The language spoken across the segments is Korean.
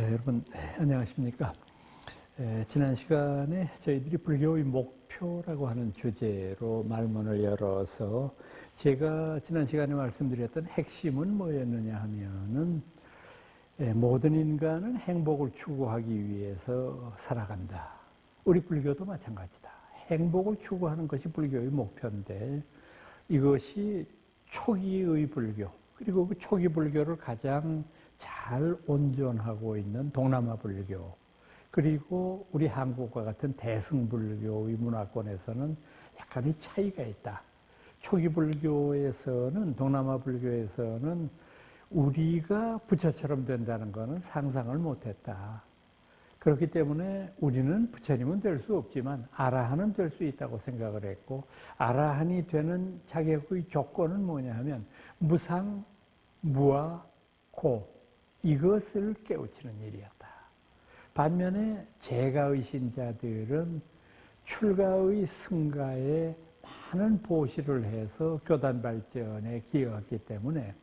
여러분 안녕하십니까? 지난 시간에 저희들이 불교의 목표라고 하는 주제로 말문을 열어서 제가 지난 시간에 말씀드렸던 핵심은 뭐였느냐 하면은 모든 인간은 행복을 추구하기 위해서 살아간다. 우리 불교도 마찬가지다. 행복을 추구하는 것이 불교의 목표인데 이것이 초기의 불교, 그리고 그 초기 불교를 가장 잘 온전하고 있는 동남아 불교, 그리고 우리 한국과 같은 대승불교의 문화권에서는 약간의 차이가 있다. 초기 불교에서는, 동남아 불교에서는 우리가 부처처럼 된다는 것은 상상을 못했다. 그렇기 때문에 우리는 부처님은 될 수 없지만 아라한은 될 수 있다고 생각을 했고, 아라한이 되는 자격의 조건은 뭐냐 하면 무상, 무아, 고, 이것을 깨우치는 일이었다. 반면에 제가의 신자들은 출가의 승가에 많은 보시를 해서 교단 발전에 기여했기 때문에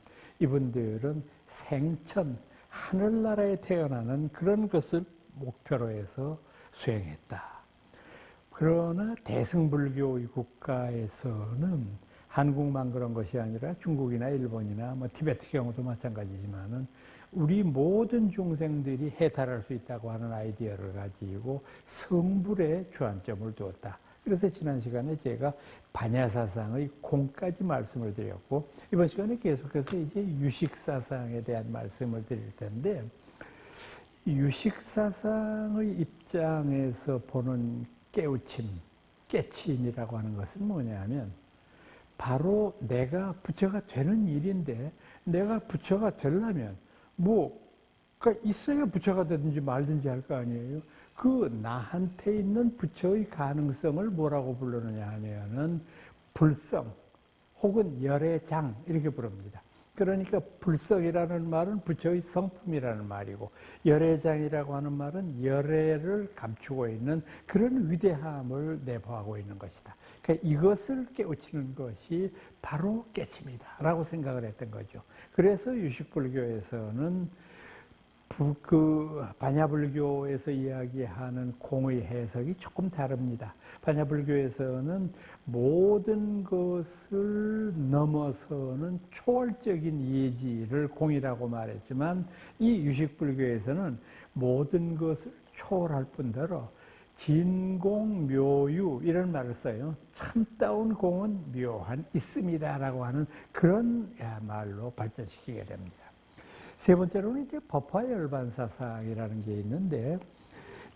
이분들은 생천, 하늘나라에 태어나는 그런 것을 목표로 해서 수행했다. 그러나 대승불교의 국가에서는 한국만 그런 것이 아니라 중국이나 일본이나 티베트 경우도 마찬가지지만은 우리 모든 중생들이 해탈할 수 있다고 하는 아이디어를 가지고 성불에 주안점을 두었다. 그래서 지난 시간에 제가 반야사상의 공까지 말씀을 드렸고, 이번 시간에 계속해서 이제 유식사상에 대한 말씀을 드릴 텐데, 유식사상의 입장에서 보는 깨우침, 깨침이라고 하는 것은 뭐냐 하면 바로 내가 부처가 되는 일인데, 내가 부처가 되려면 그러니까 있어야 부처가 되든지 말든지 할 거 아니에요. 그 나한테 있는 부처의 가능성을 뭐라고 부르느냐 하면은 불성 혹은 열애장 이렇게 부릅니다. 그러니까 불성이라는 말은 부처의 성품이라는 말이고, 열애장이라고 하는 말은 열애를 감추고 있는 그런 위대함을 내포하고 있는 것이다. 그러니까 이것을 깨우치는 것이 바로 깨침이다 라고 생각을 했던 거죠. 그래서 유식불교에서는 반야불교에서 이야기하는 공의 해석이 조금 다릅니다. 반야불교에서는 모든 것을 넘어서는 초월적인 예지를 공이라고 말했지만, 이 유식불교에서는 모든 것을 초월할 뿐더러 진공 묘유 이런 말을 써요. 참다운 공은 묘한 있습니다 라고 하는 그런 말로 발전시키게 됩니다. 세 번째로는 이제 법화열반사상이라는 게 있는데,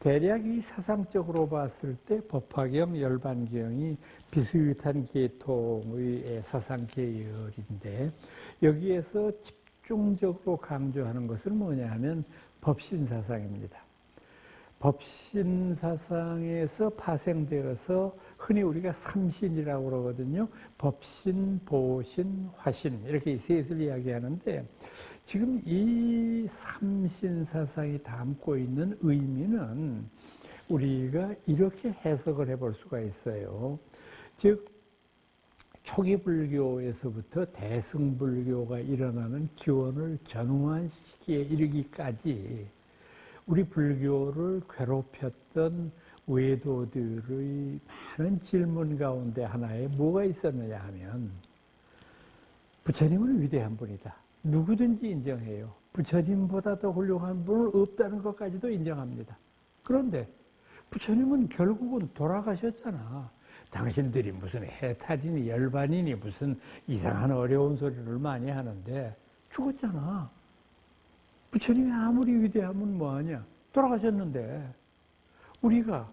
대략 이 사상적으로 봤을 때 법화경, 열반경이 비슷한 계통의 사상 계열인데, 여기에서 집중적으로 강조하는 것은 뭐냐 하면 법신사상입니다. 법신사상에서 파생되어서 흔히 우리가 삼신이라고 그러거든요. 법신, 보신, 화신 이렇게 셋을 이야기하는데, 지금 이 삼신사상이 담고 있는 의미는 우리가 이렇게 해석을 해볼 수가 있어요. 즉 초기 불교에서부터 대승불교가 일어나는 기원을 전후한 시기에 이르기까지 우리 불교를 괴롭혔던 외도들의 많은 질문 가운데 하나에 뭐가 있었느냐 하면, 부처님은 위대한 분이다. 누구든지 인정해요. 부처님보다 더 훌륭한 분은 없다는 것까지도 인정합니다. 그런데 부처님은 결국은 돌아가셨잖아. 당신들이 무슨 해탈이니 열반이니 무슨 이상한 어려운 소리를 많이 하는데 죽었잖아. 부처님이 아무리 위대하면 뭐하냐? 돌아가셨는데 우리가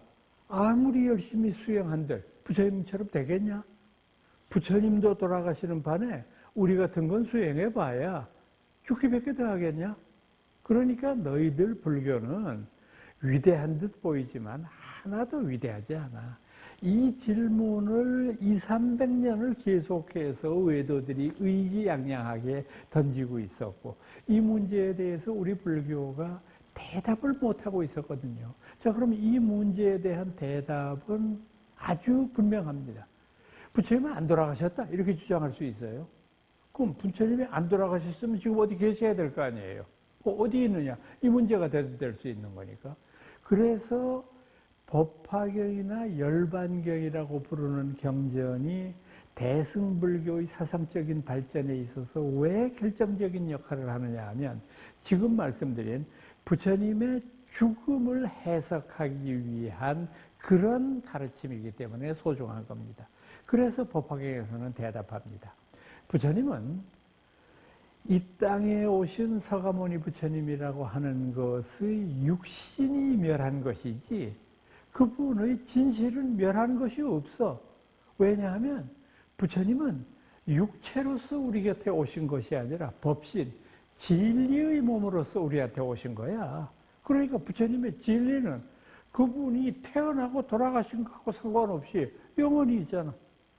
아무리 열심히 수행한들 부처님처럼 되겠냐? 부처님도 돌아가시는 반에 우리 같은 건 수행해봐야 죽기밖에 더 하겠냐? 그러니까 너희들 불교는 위대한 듯 보이지만 하나도 위대하지 않아. 이 질문을 200~300년을 계속해서 외도들이 의기양양하게 던지고 있었고, 이 문제에 대해서 우리 불교가 대답을 못하고 있었거든요. 자, 그럼 이 문제에 대한 대답은 아주 분명합니다. 부처님은 안 돌아가셨다 이렇게 주장할 수 있어요. 그럼 부처님이 안 돌아가셨으면 지금 어디 계셔야 될 거 아니에요. 어디 있느냐? 이 문제가 될 수 있는 거니까. 그래서 법화경이나 열반경이라고 부르는 경전이 대승불교의 사상적인 발전에 있어서 왜 결정적인 역할을 하느냐 하면 지금 말씀드린 부처님의 죽음을 해석하기 위한 그런 가르침이기 때문에 소중한 겁니다. 그래서 법화경에서는 대답합니다. 부처님은 이 땅에 오신 서가모니 부처님이라고 하는 것의 육신이 멸한 것이지 그분의 진실은 멸한 것이 없어. 왜냐하면 부처님은 육체로서 우리 곁에 오신 것이 아니라 법신, 진리의 몸으로서 우리한테 오신 거야. 그러니까 부처님의 진리는 그분이 태어나고 돌아가신 것하고 상관없이 영원히 있잖아.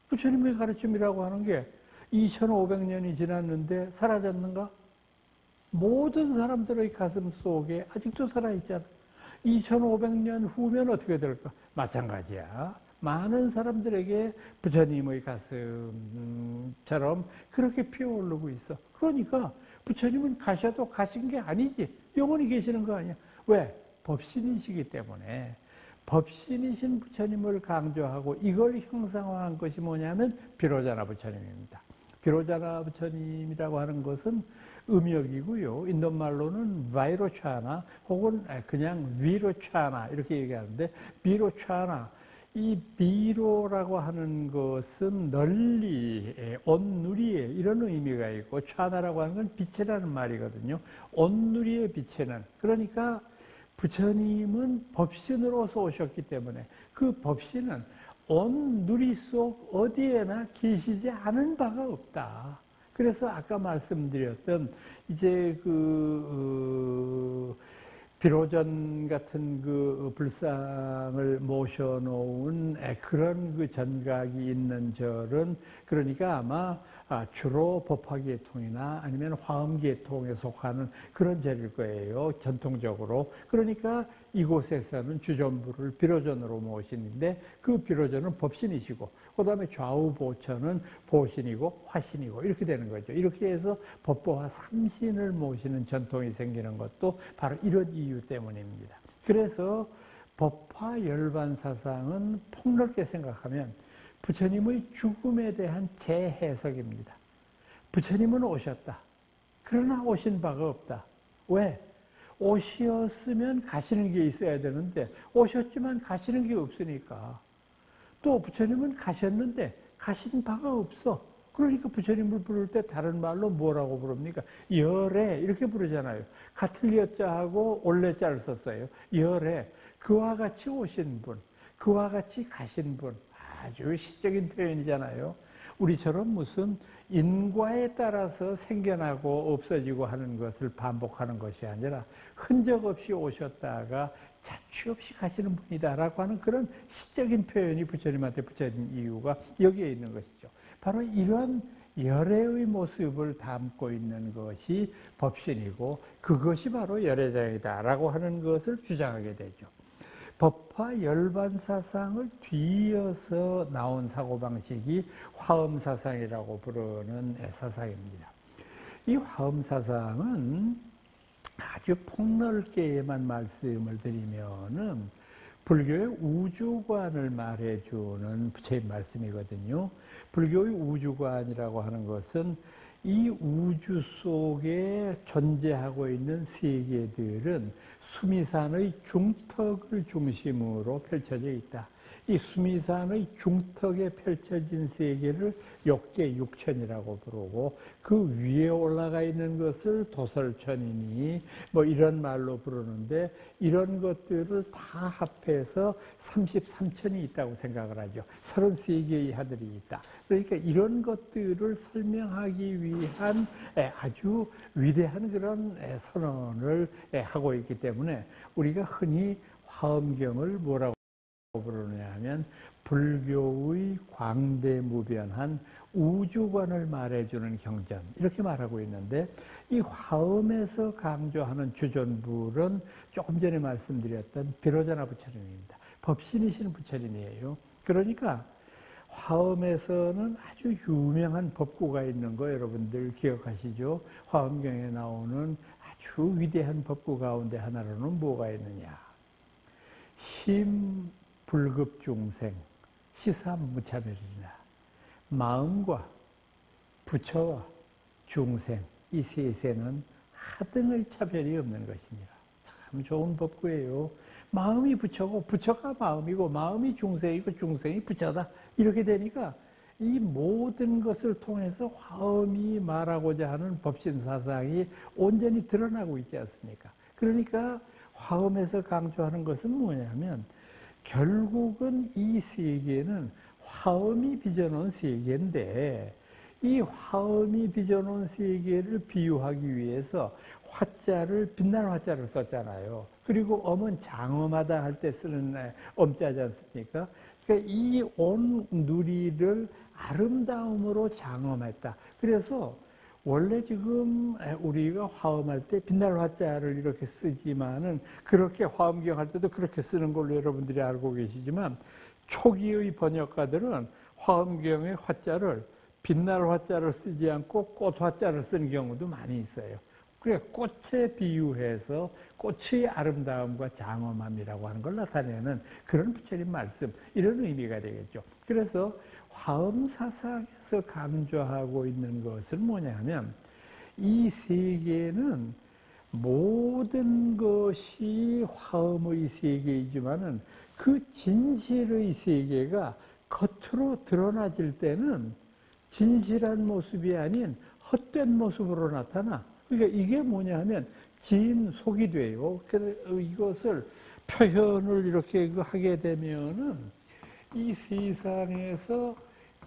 부처님의 가르침이라고 하는 게 2500년이 지났는데 사라졌는가? 모든 사람들의 가슴 속에 아직도 살아있잖아. 2500년 후면 어떻게 될까? 마찬가지야. 많은 사람들에게 부처님의 가슴처럼 그렇게 피어오르고 있어. 그러니까 부처님은 가셔도 가신 게 아니지. 영원히 계시는 거 아니야. 왜? 법신이시기 때문에. 법신이신 부처님을 강조하고 이걸 형상화한 것이 뭐냐면 비로자나 부처님입니다. 비로자나 부처님이라고 하는 것은 음역이고요. 인도말로는 바이로차나 혹은 그냥 위로차나 이렇게 얘기하는데 비로차나, 이 비로라고 하는 것은 널리, 온누리에 이런 의미가 있고 차나라고 하는 건 빛이라는 말이거든요. 온누리에 비치는, 그러니까 부처님은 법신으로서 오셨기 때문에 그 법신은 온 누리 속 어디에나 계시지 않은 바가 없다. 그래서 아까 말씀드렸던 이제 비로전 같은 그 불상을 모셔놓은 그런 그 전각이 있는 절은 그러니까 아마 주로 법화계통이나 아니면 화엄계통에 속하는 그런 절일 거예요. 전통적으로. 그러니까 이곳에서는 주전부를 비로전으로 모시는데 그 비로전은 법신이시고 그 다음에 좌우 보처는 보신이고 화신이고 이렇게 되는 거죠. 이렇게 해서 법보화 삼신을 모시는 전통이 생기는 것도 바로 이런 이유 때문입니다. 그래서 법화 열반 사상은 폭넓게 생각하면 부처님의 죽음에 대한 재해석입니다. 부처님은 오셨다. 그러나 오신 바가 없다. 왜? 오셨으면 가시는 게 있어야 되는데 오셨지만 가시는 게 없으니까. 또 부처님은 가셨는데 가신 바가 없어. 그러니까 부처님을 부를 때 다른 말로 뭐라고 부릅니까? 열애 이렇게 부르잖아요. 같은 여자하고 올레자를 썼어요. 열애. 그와 같이 오신 분, 그와 같이 가신 분. 아주 시적인 표현이잖아요. 우리처럼 무슨 인과에 따라서 생겨나고 없어지고 하는 것을 반복하는 것이 아니라 흔적 없이 오셨다가 자취 없이 가시는 분이다라고 하는 그런 시적인 표현이 부처님한테 붙여진 이유가 여기에 있는 것이죠. 바로 이런 열애의 모습을 담고 있는 것이 법신이고 그것이 바로 열애장이다라고 하는 것을 주장하게 되죠. 법화 열반 사상을 뒤이어서 나온 사고방식이 화엄사상이라고 부르는 사상입니다. 이 화엄사상은 아주 폭넓게만 말씀을 드리면은 불교의 우주관을 말해주는 부처님 말씀이거든요. 불교의 우주관이라고 하는 것은 이 우주 속에 존재하고 있는 세계들은 수미산의 중턱을 중심으로 펼쳐져 있다. 이 수미산의 중턱에 펼쳐진 세계를 욕계 육천이라고 부르고 그 위에 올라가 있는 것을 도설천이니 뭐 이런 말로 부르는데 이런 것들을 다 합해서 33천이 있다고 생각을 하죠. 33개의 하늘이 있다. 그러니까 이런 것들을 설명하기 위한 아주 위대한 그런 선언을 하고 있기 때문에 우리가 흔히 화엄경을 뭐라고 부르느냐 하면 불교의 광대무변한 우주관을 말해주는 경전 이렇게 말하고 있는데 이 화엄에서 강조하는 주전불은 조금 전에 말씀드렸던 비로자나 부처님입니다. 법신이신 부처님이에요. 그러니까 화엄에서는 아주 유명한 법구가 있는 거 여러분들 기억하시죠? 화엄경에 나오는 아주 위대한 법구 가운데 하나로는 뭐가 있느냐? 심불급중생 시사무차별이나 마음과 부처와 중생 이 셋에는 하등의 차별이 없는 것이니라. 참 좋은 법구예요. 마음이 부처고 부처가 마음이고 마음이 중생이고 중생이 부처다. 이렇게 되니까 이 모든 것을 통해서 화엄이 말하고자 하는 법신사상이 온전히 드러나고 있지 않습니까? 그러니까 화엄에서 강조하는 것은 뭐냐면 결국은 이 세계는 화엄이 빚어놓은 세계인데 이 화엄이 빚어놓은 세계를 비유하기 위해서 화자를 빛나는 화자를 썼잖아요. 그리고 엄은 장엄하다 할 때 쓰는 엄자지 않습니까? 그러니까 이 온 누리를 아름다움으로 장엄했다. 그래서 원래 지금 우리가 화엄할 때 빛날 화자를 이렇게 쓰지만은 그렇게 화엄경 할 때도 그렇게 쓰는 걸로 여러분들이 알고 계시지만 초기의 번역가들은 화엄경의 화자를 빛날 화자를 쓰지 않고 꽃 화자를 쓰는 경우도 많이 있어요. 그래 꽃에 비유해서 꽃의 아름다움과 장엄함이라고 하는 걸 나타내는 그런 부처님 말씀, 이런 의미가 되겠죠. 그래서 화엄 사상에서 강조하고 있는 것은 뭐냐면 이 세계는 모든 것이 화엄의 세계이지만은 그 진실의 세계가 겉으로 드러나질 때는 진실한 모습이 아닌 헛된 모습으로 나타나. 그러니까 이게 뭐냐 하면 진속이 돼요. 그래서 이것을 표현을 이렇게 하게 되면은 이 세상에서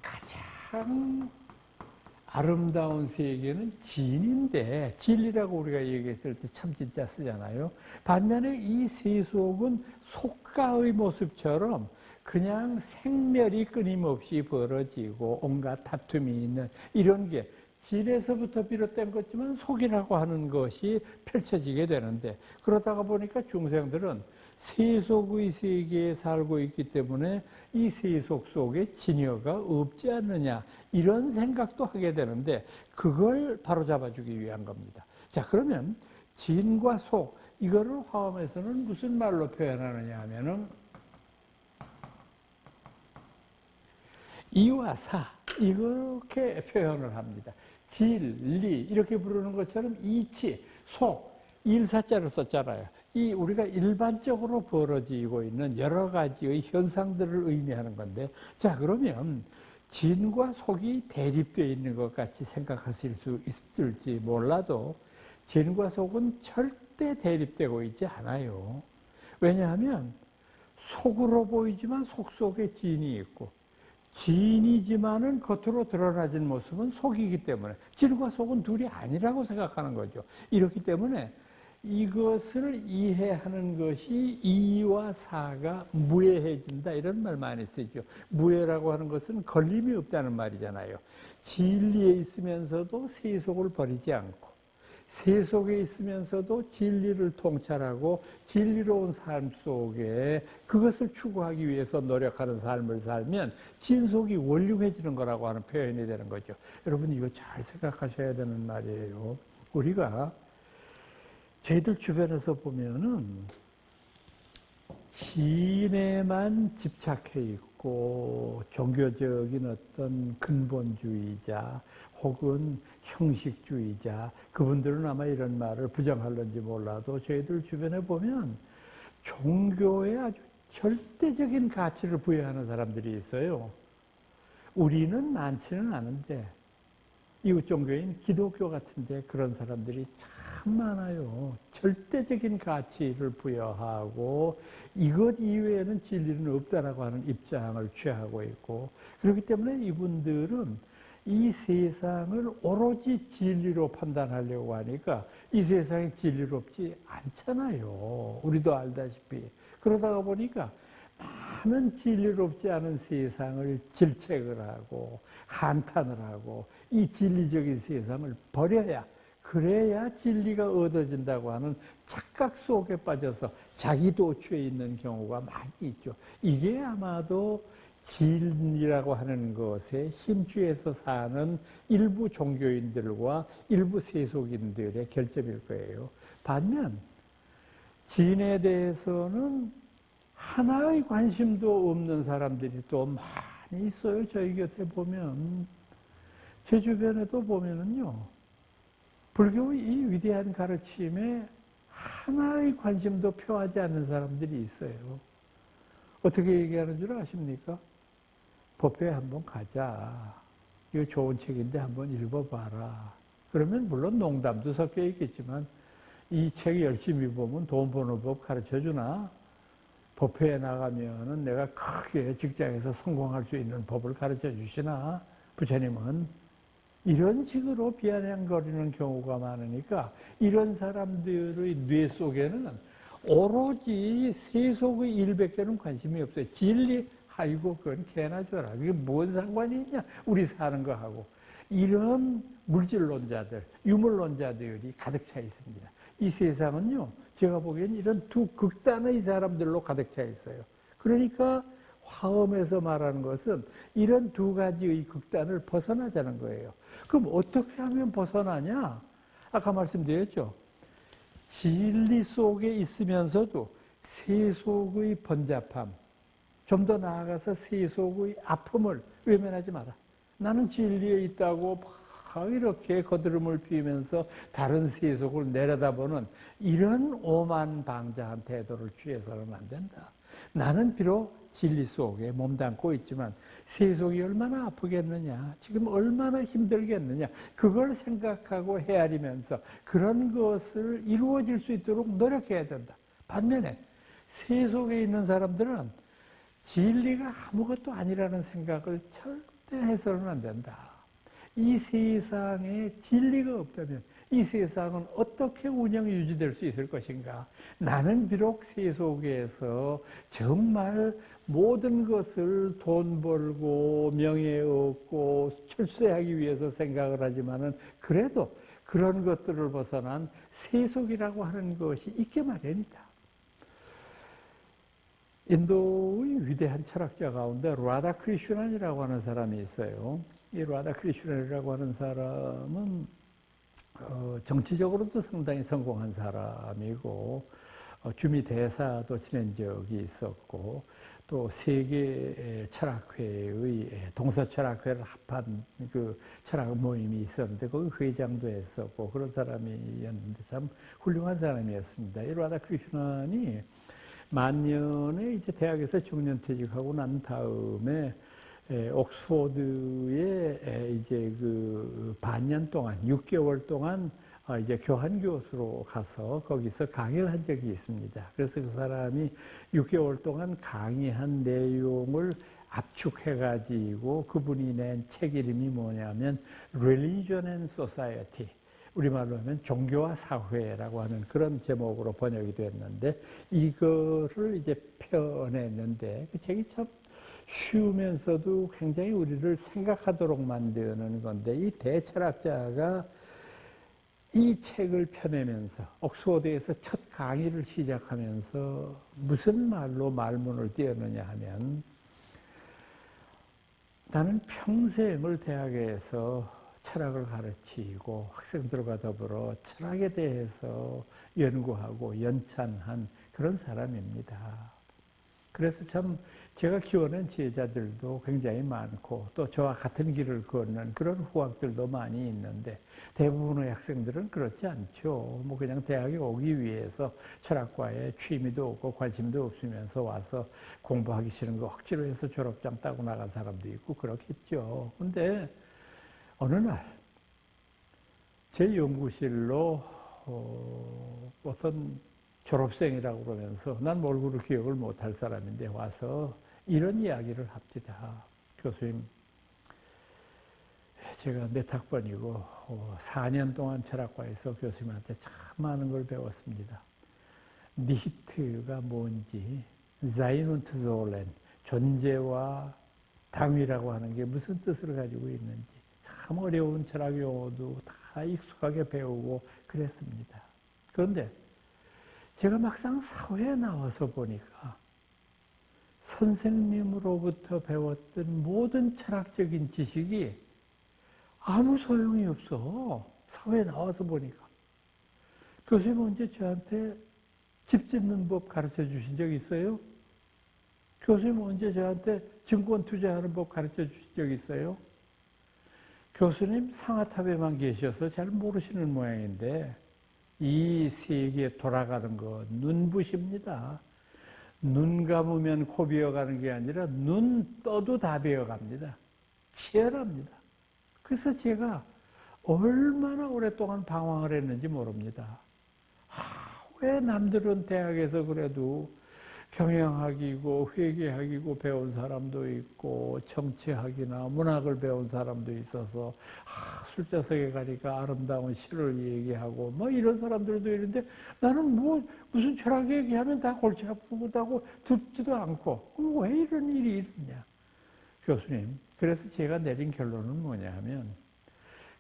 가장 아름다운 세계는 진인데, 진리라고 우리가 얘기했을 때 참 진짜 쓰잖아요. 반면에 이 세속은 속가의 모습처럼 그냥 생멸이 끊임없이 벌어지고 온갖 다툼이 있는 이런 게 진에서부터 비롯된 거지만 속이라고 하는 것이 펼쳐지게 되는데, 그러다가 보니까 중생들은 세속의 세계에 살고 있기 때문에 이 세속 속에 진여가 없지 않느냐 이런 생각도 하게 되는데 그걸 바로잡아주기 위한 겁니다. 자, 그러면 진과 속 이거를 화엄에서는 무슨 말로 표현하느냐 하면은 이와 사 이렇게 표현을 합니다. 진리 이렇게 부르는 것처럼 이치, 속, 일사자를 썼잖아요. 이 우리가 일반적으로 벌어지고 있는 여러 가지의 현상들을 의미하는 건데, 자 그러면 진과 속이 대립되어 있는 것 같이 생각하실 수 있을지 몰라도 진과 속은 절대 대립되고 있지 않아요. 왜냐하면 속으로 보이지만 속 속에 진이 있고 진이지만은 겉으로 드러나진 모습은 속이기 때문에 진과 속은 둘이 아니라고 생각하는 거죠. 이렇기 때문에 이것을 이해하는 것이 이와 사가 무해해진다 이런 말 많이 쓰죠. 무해라고 하는 것은 걸림이 없다는 말이잖아요. 진리에 있으면서도 세속을 버리지 않고 세속에 있으면서도 진리를 통찰하고 진리로운 삶 속에 그것을 추구하기 위해서 노력하는 삶을 살면 진속이 원룸해지는 거라고 하는 표현이 되는 거죠. 여러분 이거 잘 생각하셔야 되는 말이에요. 우리가 저희들 주변에서 보면은 진에만 집착해 있고 종교적인 어떤 근본주의자 혹은 형식주의자, 그분들은 아마 이런 말을 부정할런지 몰라도 저희들 주변에 보면 종교에 아주 절대적인 가치를 부여하는 사람들이 있어요. 우리는 많지는 않은데 이웃 종교인 기독교 같은데 그런 사람들이 참 많아요. 절대적인 가치를 부여하고 이것 이외에는 진리는 없다라고 하는 입장을 취하고 있고, 그렇기 때문에 이분들은 이 세상을 오로지 진리로 판단하려고 하니까 이 세상이 진리롭지 않잖아요. 우리도 알다시피. 그러다가 보니까 많은 진리롭지 않은 세상을 질책을 하고 한탄을 하고 이 진리적인 세상을 버려야, 그래야 진리가 얻어진다고 하는 착각 속에 빠져서 자기 도취해 있는 경우가 많이 있죠. 이게 아마도 진리라고 하는 것에 힘주해서 사는 일부 종교인들과 일부 세속인들의 결점일 거예요. 반면 진에 대해서는 하나의 관심도 없는 사람들이 또 많이 있어요. 저희 곁에 보면, 제 주변에도 보면은요, 불교의 이 위대한 가르침에 하나의 관심도 표하지 않는 사람들이 있어요. 어떻게 얘기하는 줄 아십니까? 법회에 한번 가자. 이거 좋은 책인데 한번 읽어봐라. 그러면 물론 농담도 섞여 있겠지만 이 책 열심히 보면 돈 버는 법 가르쳐 주나? 법회에 나가면은 내가 크게 직장에서 성공할 수 있는 법을 가르쳐 주시나? 부처님은 이런 식으로 비아냥거리는 경우가 많으니까 이런 사람들의 뇌 속에는 오로지 세속의 일밖에는 관심이 없어요. 진리, 아이고 그건 개나 줘라. 그게 뭔 상관이 있냐? 우리 사는 거하고. 이런 물질론자들, 유물론자들이 가득 차 있습니다. 이 세상은요, 제가 보기엔 이런 두 극단의 사람들로 가득 차 있어요. 그러니까 화엄에서 말하는 것은 이런 두 가지의 극단을 벗어나자는 거예요. 그럼 어떻게 하면 벗어나냐? 아까 말씀드렸죠. 진리 속에 있으면서도 세속의 번잡함, 좀 더 나아가서 세속의 아픔을 외면하지 마라. 나는 진리에 있다고 막 이렇게 거드름을 피우면서 다른 세속을 내려다보는 이런 오만방자한 태도를 취해서는 안 된다. 나는 비록 진리 속에 몸담고 있지만 세속이 얼마나 아프겠느냐, 지금 얼마나 힘들겠느냐, 그걸 생각하고 헤아리면서 그런 것을 이루어질 수 있도록 노력해야 된다. 반면에 세속에 있는 사람들은 진리가 아무것도 아니라는 생각을 절대 해서는 안 된다. 이 세상에 진리가 없다면 이 세상은 어떻게 운영 유지될 수 있을 것인가? 나는 비록 세속에서 정말 모든 것을 돈 벌고 명예 얻고 출세하기 위해서 생각을 하지만은 그래도 그런 것들을 벗어난 세속이라고 하는 것이 있게 마련이다. 인도의 위대한 철학자 가운데 라다 크리슈난이라고 하는 사람이 있어요. 이 라다 크리슈난이라고 하는 사람은 정치적으로도 상당히 성공한 사람이고 주미 대사도 지낸 적이 있었고 또 세계 철학회의 동서철학회를 합한 그 철학 모임이 있었는데 거기 회장도 했었고 그런 사람이었는데 참 훌륭한 사람이었습니다. 이 라다 크리슈난이 만년에 이제 대학에서 정년퇴직하고 난 다음에 옥스포드에 이제 그 반년 동안 6개월 동안 이제 교환 교수로 가서 거기서 강의를 한 적이 있습니다. 그래서 그 사람이 6개월 동안 강의한 내용을 압축해가지고 그분이 낸 책 이름이 뭐냐면 Religion and Society. 우리말로 하면 종교와 사회라고 하는 그런 제목으로 번역이 됐는데 이거를 이제 펴냈는데 그 책이 참 쉬우면서도 굉장히 우리를 생각하도록 만드는 건데 이 대철학자가 이 책을 펴내면서 옥스포드에서 첫 강의를 시작하면서 무슨 말로 말문을 띄었느냐 하면 나는 평생을 대학에서 철학을 가르치고 학생들과 더불어 철학에 대해서 연구하고 연찬한 그런 사람입니다. 그래서 참 제가 키워낸 제자들도 굉장히 많고 또 저와 같은 길을 걷는 그런 후학들도 많이 있는데 대부분의 학생들은 그렇지 않죠. 뭐 그냥 대학에 오기 위해서 철학과에 취미도 없고 관심도 없으면서 와서 공부하기 싫은 거 억지로 해서 졸업장 따고 나간 사람도 있고 그렇겠죠. 근데 어느 날 제 연구실로 어떤 졸업생이라고 그러면서 난 얼굴을 기억을 못할 사람인데 와서 이런 이야기를 합니다. 교수님, 제가 몇 학번이고 4년 동안 철학과에서 교수님한테 참 많은 걸 배웠습니다. 니히트가 뭔지, 자이눈트 졸렌, 존재와 당위라고 하는 게 무슨 뜻을 가지고 있는지 참 어려운 철학 용어도 다 익숙하게 배우고 그랬습니다. 그런데 제가 막상 사회에 나와서 보니까 선생님으로부터 배웠던 모든 철학적인 지식이 아무 소용이 없어. 사회에 나와서 보니까. 교수님 언제 저한테 집 짓는 법 가르쳐 주신 적 있어요? 교수님 언제 저한테 증권 투자하는 법 가르쳐 주신 적 있어요? 교수님 상하탑에만 계셔서 잘 모르시는 모양인데 이 세계 돌아가는 거 눈부십니다. 눈 감으면 코 비어가는 게 아니라 눈 떠도 다 비어갑니다. 치열합니다. 그래서 제가 얼마나 오랫동안 방황을 했는지 모릅니다. 왜 남들은 대학에서 그래도 경영학이고 회계학이고 배운 사람도 있고 정치학이나 문학을 배운 사람도 있어서 술자석에 가니까 아름다운 시를 얘기하고 뭐 이런 사람들도 있는데 나는 뭐 무슨 철학 얘기하면 다 골치 아프다고 듣지도 않고 왜 이런 일이 있느냐. 교수님, 그래서 제가 내린 결론은 뭐냐 하면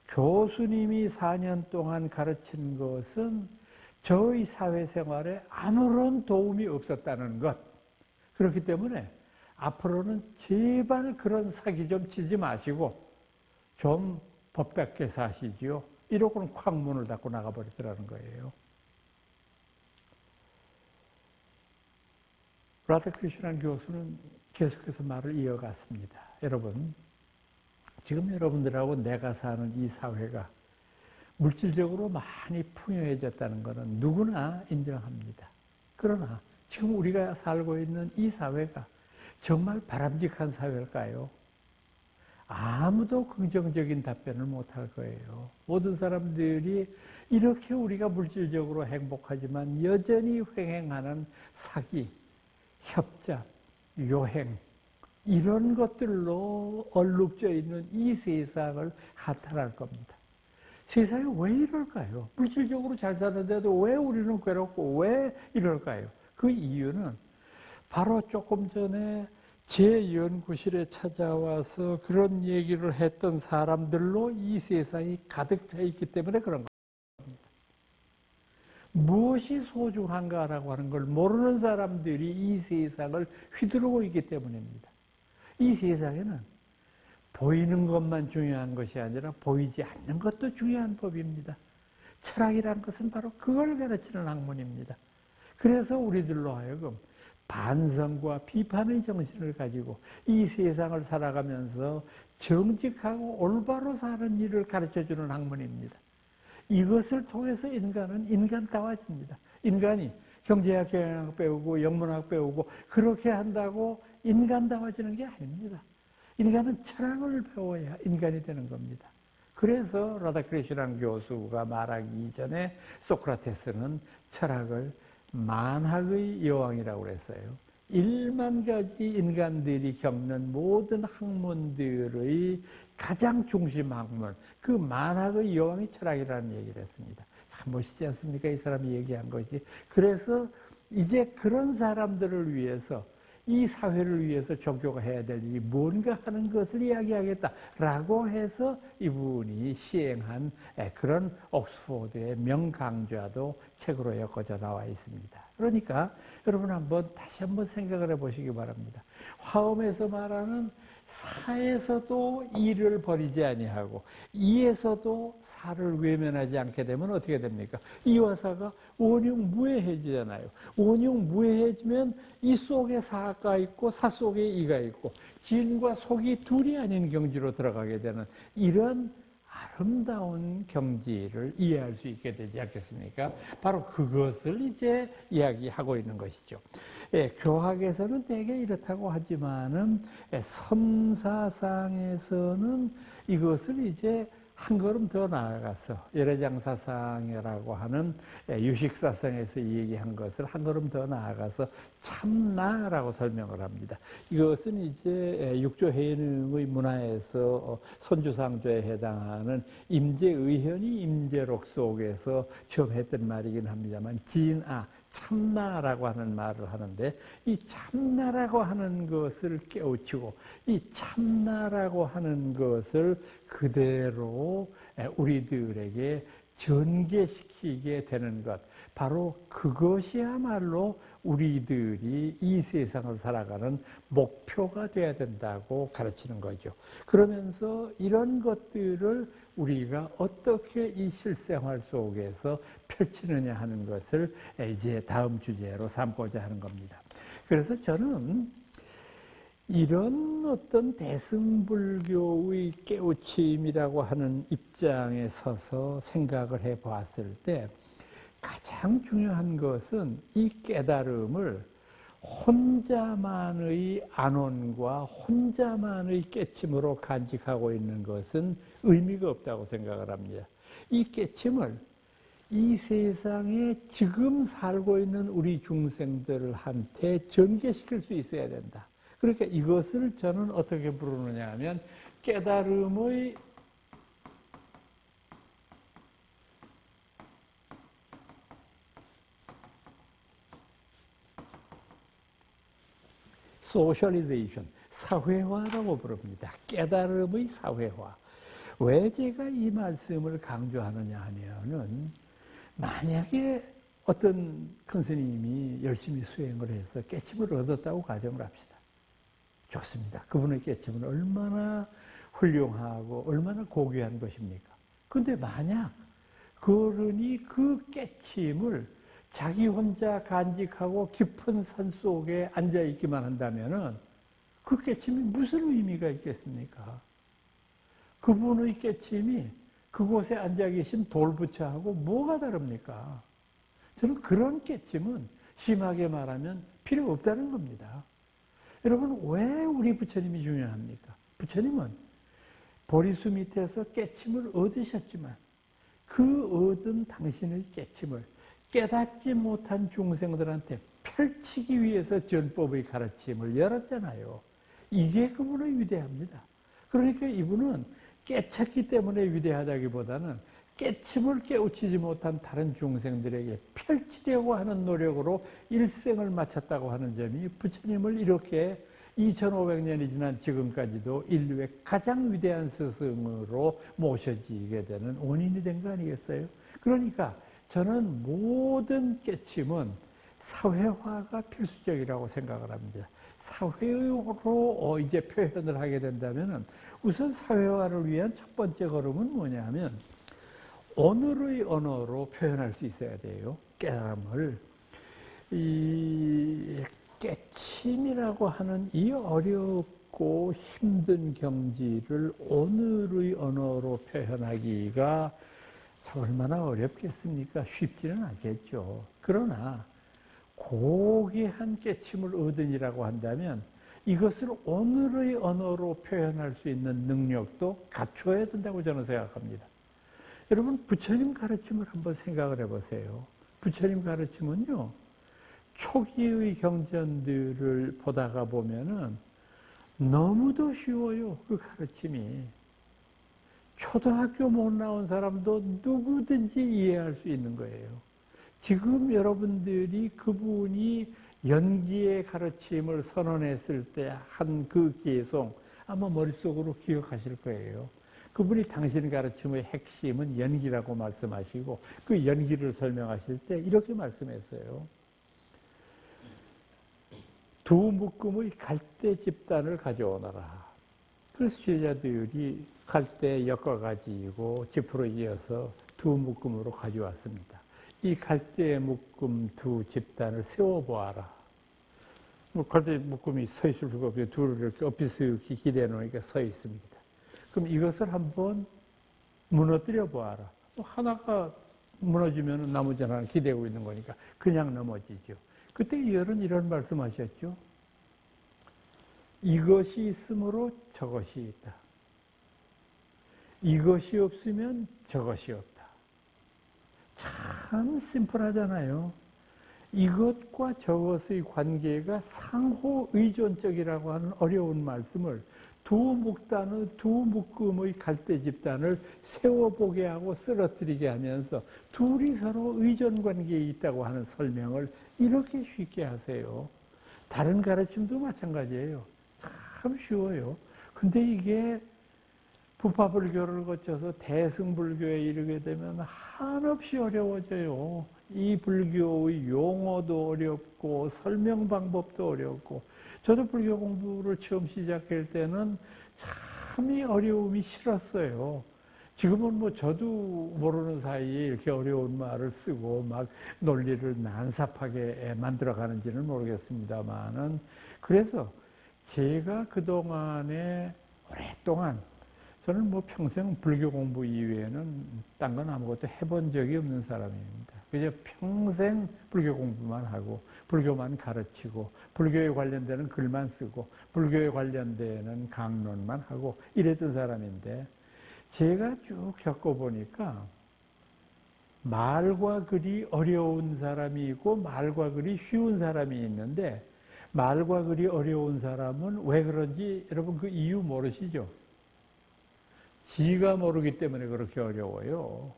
교수님이 4년 동안 가르친 것은 저의 사회생활에 아무런 도움이 없었다는 것. 그렇기 때문에 앞으로는 제발 그런 사기 좀 치지 마시고 좀 법답게 사시지요. 이러고는 콱 문을 닫고 나가버리더라는 거예요. 라다크리슈난 교수는 계속해서 말을 이어갔습니다. 여러분, 지금 여러분들하고 내가 사는 이 사회가 물질적으로 많이 풍요해졌다는 것은 누구나 인정합니다. 그러나 지금 우리가 살고 있는 이 사회가 정말 바람직한 사회일까요? 아무도 긍정적인 답변을 못할 거예요. 모든 사람들이 이렇게 우리가 물질적으로 행복하지만 여전히 횡행하는 사기, 협잡, 요행 이런 것들로 얼룩져 있는 이 세상을 한탄할 겁니다. 세상이 왜 이럴까요? 물질적으로 잘 사는데도 왜 우리는 괴롭고 왜 이럴까요? 그 이유는 바로 조금 전에 제 연구실에 찾아와서 그런 얘기를 했던 사람들로 이 세상이 가득 차 있기 때문에 그런 겁니다. 무엇이 소중한가라고 하는 걸 모르는 사람들이 이 세상을 휘두르고 있기 때문입니다. 이 세상에는 보이는 것만 중요한 것이 아니라 보이지 않는 것도 중요한 법입니다. 철학이라는 것은 바로 그걸 가르치는 학문입니다. 그래서 우리들로 하여금 반성과 비판의 정신을 가지고 이 세상을 살아가면서 정직하고 올바로 사는 일을 가르쳐주는 학문입니다. 이것을 통해서 인간은 인간다워집니다. 인간이 경제학, 경영학 배우고 영문학 배우고 그렇게 한다고 인간다워지는 게 아닙니다. 인간은 철학을 배워야 인간이 되는 겁니다. 그래서 라다크리슈난 교수가 말하기 이전에 소크라테스는 철학을 만학의 여왕이라고 그랬어요. 1만 가지 인간들이 겪는 모든 학문들의 가장 중심 학문, 그 만학의 여왕이 철학이라는 얘기를 했습니다. 참 멋있지 않습니까? 이 사람이 얘기한 것이. 그래서 이제 그런 사람들을 위해서 이 사회를 위해서 종교가 해야 될 일이 뭔가 하는 것을 이야기하겠다라고 해서 이분이 시행한 그런 옥스포드의 명강좌도 책으로 엮어져 나와 있습니다. 그러니까 여러분 다시 한번 생각을 해보시기 바랍니다. 화엄에서 말하는 사에서도 이를 버리지 아니하고 이에서도 사를 외면하지 않게 되면 어떻게 됩니까? 이와 사가 원흉무해해지잖아요. 원흉무해해지면 이 속에 사가 있고 사 속에 이가 있고 진과 속이 둘이 아닌 경지로 들어가게 되는 이런 아름다운 경지를 이해할 수 있게 되지 않겠습니까? 바로 그것을 이제 이야기하고 있는 것이죠. 교학에서는 대개 이렇다고 하지만은 선사상에서는 이것을 이제 한 걸음 더 나아가서 열애장사상이라고 하는 유식사상에서 얘기한 것을 한 걸음 더 나아가서 참나라고 설명을 합니다. 이것은 이제 육조해능의 문화에서 손주상조에 해당하는 임재의현이 임재록 속에서 처음 했던 말이긴 합니다만 진아, 참나라고 하는 말을 하는데 이 참나라고 하는 것을 깨우치고 이 참나라고 하는 것을 그대로 우리들에게 전개시키게 되는 것, 바로 그것이야말로 우리들이 이 세상을 살아가는 목표가 돼야 된다고 가르치는 거죠. 그러면서 이런 것들을 우리가 어떻게 이 실생활 속에서 펼치느냐 하는 것을 이제 다음 주제로 삼고자 하는 겁니다. 그래서 저는 이런 어떤 대승불교의 깨우침이라고 하는 입장에 서서 생각을 해 보았을 때 가장 중요한 것은 이 깨달음을 혼자만의 안온과 혼자만의 깨침으로 간직하고 있는 것은 의미가 없다고 생각을 합니다. 이 깨침을 이 세상에 지금 살고 있는 우리 중생들한테 전개시킬 수 있어야 된다. 그러니까 이것을 저는 어떻게 부르느냐 하면 깨달음의 소셜리제이션, 사회화라고 부릅니다. 깨달음의 사회화. 왜 제가 이 말씀을 강조하느냐 하면은 만약에 어떤 큰 스님이 열심히 수행을 해서 깨침을 얻었다고 가정을 합시다. 좋습니다. 그분의 깨침은 얼마나 훌륭하고 얼마나 고귀한 것입니까? 그런데 만약 그러니 그 깨침을 자기 혼자 간직하고 깊은 산 속에 앉아 있기만 한다면은 그 깨침이 무슨 의미가 있겠습니까? 그분의 깨침이 그곳에 앉아 계신 돌부처하고 뭐가 다릅니까? 저는 그런 깨침은 심하게 말하면 필요 없다는 겁니다. 여러분, 왜 우리 부처님이 중요합니까? 부처님은 보리수 밑에서 깨침을 얻으셨지만 그 얻은 당신의 깨침을 깨닫지 못한 중생들한테 펼치기 위해서 전법의 가르침을 열었잖아요. 이게 그분의 위대합니다. 그러니까 이분은 깨쳤기 때문에 위대하다기보다는 깨침을 깨우치지 못한 다른 중생들에게 펼치려고 하는 노력으로 일생을 마쳤다고 하는 점이 부처님을 이렇게 2500년이 지난 지금까지도 인류의 가장 위대한 스승으로 모셔지게 되는 원인이 된 거 아니겠어요? 그러니까 저는 모든 깨침은 사회화가 필수적이라고 생각을 합니다. 사회로 이제 표현을 하게 된다면 우선 사회화를 위한 첫 번째 걸음은 뭐냐 하면 오늘의 언어로 표현할 수 있어야 돼요. 깨달음을. 이 깨침이라고 하는 이 어렵고 힘든 경지를 오늘의 언어로 표현하기가 참 얼마나 어렵겠습니까? 쉽지는 않겠죠. 그러나 고귀한 깨침을 얻으니라고 한다면 이것을 오늘의 언어로 표현할 수 있는 능력도 갖춰야 된다고 저는 생각합니다. 여러분, 부처님 가르침을 한번 생각을 해보세요. 부처님 가르침은요, 초기의 경전들을 보다가 보면은 너무도 쉬워요, 그 가르침이. 초등학교 못 나온 사람도 누구든지 이해할 수 있는 거예요. 지금 여러분들이 그분이 연기의 가르침을 선언했을 때 한 그 개송 아마 머릿속으로 기억하실 거예요. 그분이 당신 가르침의 핵심은 연기라고 말씀하시고 그 연기를 설명하실 때 이렇게 말씀했어요. 두 묶음의 갈대 집단을 가져오너라. 그래서 제자들이 갈대 엮어가지고 지푸로 이어서 두 묶음으로 가져왔습니다. 이 갈대 묶음 두 집단을 세워보아라. 갈대 묶음이 서 있을 수가 없어요. 둘을 이렇게 엎이스기 기대해 놓으니까 서 있습니다. 그럼 이것을 한번 무너뜨려 보아라. 하나가 무너지면 나머지 하나는 기대고 있는 거니까 그냥 넘어지죠. 그때 이어는 이런 말씀하셨죠. 이것이 있으므로 저것이 있다. 이것이 없으면 저것이 없다. 참 심플하잖아요. 이것과 저것의 관계가 상호 의존적이라고 하는 어려운 말씀을 두 묶음의 갈대 집단을 세워보게 하고 쓰러뜨리게 하면서 둘이 서로 의존 관계에 있다고 하는 설명을 이렇게 쉽게 하세요. 다른 가르침도 마찬가지예요. 참 쉬워요. 근데 이게 부파불교를 거쳐서 대승불교에 이르게 되면 한없이 어려워져요. 이 불교의 용어도 어렵고 설명 방법도 어렵고, 저도 불교 공부를 처음 시작할 때는 참 이 어려움이 싫었어요. 지금은 뭐 저도 모르는 사이에 이렇게 어려운 말을 쓰고 막 논리를 난삽하게 만들어 가는지는 모르겠습니다만은, 그래서 제가 그동안에 오랫동안, 저는 뭐 평생 불교 공부 이외에는 딴 건 아무것도 해본 적이 없는 사람입니다. 그저 평생 불교 공부만 하고 불교만 가르치고 불교에 관련되는 글만 쓰고 불교에 관련되는 강론만 하고 이랬던 사람인데, 제가 쭉 겪어보니까 말과 글이 어려운 사람이 있고 말과 글이 쉬운 사람이 있는데, 말과 글이 어려운 사람은 왜 그런지 여러분 그 이유 모르시죠? 지가 모르기 때문에 그렇게 어려워요.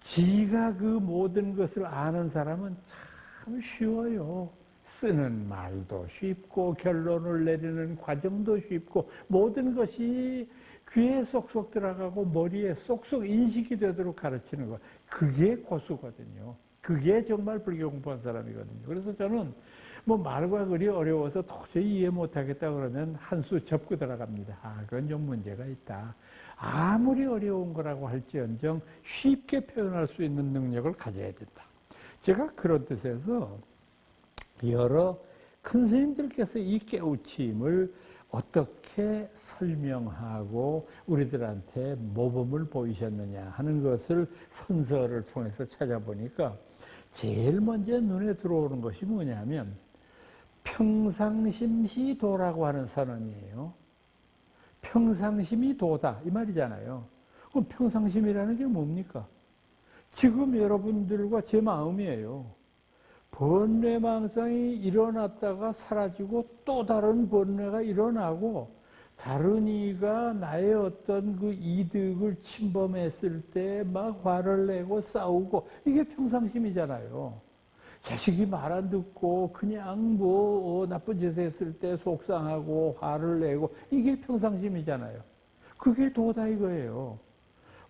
지가 그 모든 것을 아는 사람은 참 쉬워요. 쓰는 말도 쉽고 결론을 내리는 과정도 쉽고 모든 것이 귀에 쏙쏙 들어가고 머리에 쏙쏙 인식이 되도록 가르치는 것. 그게 고수거든요. 그게 정말 불교 공부한 사람이거든요. 그래서 저는 뭐 말과 글이 어려워서 도저히 이해 못하겠다 그러면 한 수 접고 들어갑니다. 아, 그건 좀 문제가 있다. 아무리 어려운 거라고 할지언정 쉽게 표현할 수 있는 능력을 가져야 된다. 제가 그런 뜻에서 여러 큰 스님들께서 이 깨우침을 어떻게 설명하고 우리들한테 모범을 보이셨느냐 하는 것을 선서를 통해서 찾아보니까 제일 먼저 눈에 들어오는 것이 뭐냐면 평상심시 도라고 하는 선언이에요. 평상심이 도다 이 말이잖아요. 그럼 평상심이라는 게 뭡니까? 지금 여러분들과 제 마음이에요. 번뇌망상이 일어났다가 사라지고 또 다른 번뇌가 일어나고 다른 이가 나의 어떤 그 이득을 침범했을 때 막 화를 내고 싸우고, 이게 평상심이잖아요. 자식이 말 안 듣고 그냥 뭐 나쁜 짓을 했을 때 속상하고 화를 내고, 이게 평상심이잖아요. 그게 도다 이거예요.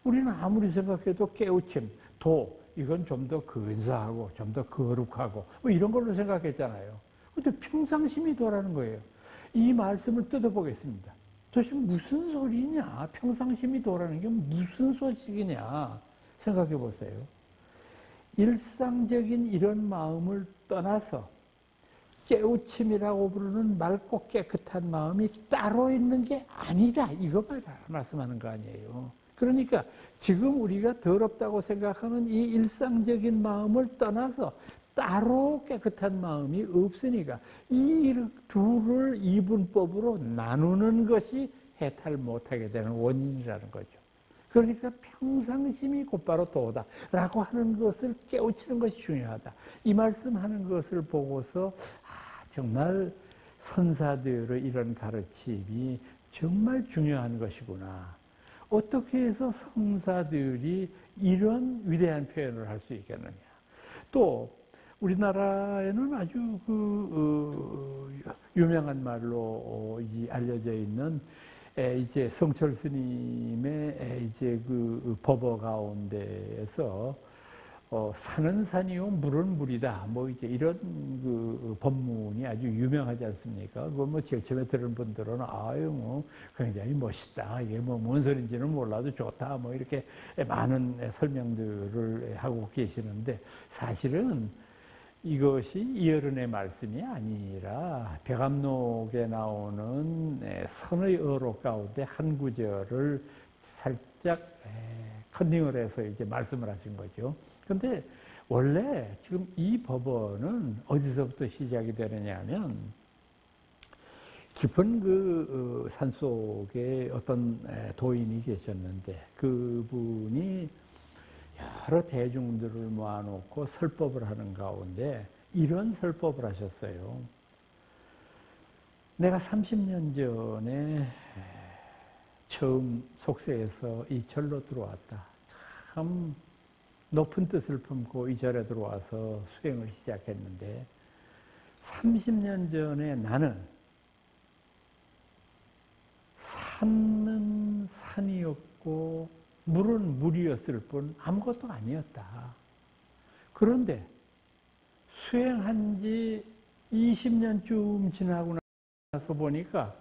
우리는 아무리 생각해도 깨우침, 도, 이건 좀 더 근사하고 좀 더 거룩하고 뭐 이런 걸로 생각했잖아요. 근데 평상심이 도라는 거예요. 이 말씀을 뜯어보겠습니다. 도대체 무슨 소리냐? 평상심이 도라는 게 무슨 소식이냐? 생각해 보세요. 일상적인 이런 마음을 떠나서 깨우침이라고 부르는 맑고 깨끗한 마음이 따로 있는 게 아니라, 이거 말씀하는 거 아니에요. 그러니까 지금 우리가 더럽다고 생각하는 이 일상적인 마음을 떠나서 따로 깨끗한 마음이 없으니까 이 둘을 이분법으로 나누는 것이 해탈 못하게 되는 원인이라는 거죠. 그러니까 평상심이 곧바로 도다라고 하는 것을 깨우치는 것이 중요하다. 이 말씀하는 것을 보고서 정말 선사들의 이런 가르침이 정말 중요한 것이구나. 어떻게 해서 성사들이 이런 위대한 표현을 할 수 있겠느냐. 또 우리나라에는 아주 유명한 말로 알려져 있는 이제 성철 스님의 이제 그 법어 가운데에서 산은 산이요 물은 물이다 뭐 이제 이런 그 법문이 아주 유명하지 않습니까? 그거 뭐 제일 처음에 들은 분들은 아유 뭐 굉장히 멋있다, 이게 뭐 뭔 소리인지는 몰라도 좋다 뭐 이렇게 많은 설명들을 하고 계시는데, 사실은 이것이 이어른의 말씀이 아니라 백암록에 나오는 선의 어록 가운데 한 구절을 살짝 컨닝을 해서 이제 말씀을 하신 거죠. 근데 원래 지금 이 법어는 어디서부터 시작이 되느냐 하면, 깊은 그 산속에 어떤 도인이 계셨는데 그분이 여러 대중들을 모아놓고 설법을 하는 가운데 이런 설법을 하셨어요. 내가 30년 전에 처음 속세에서 이 절로 들어왔다. 참 높은 뜻을 품고 이 절에 들어와서 수행을 시작했는데 30년 전에 나는 산은 산이었고 물은 물이었을 뿐 아무것도 아니었다. 그런데 수행한 지 20년쯤 지나고 나서 보니까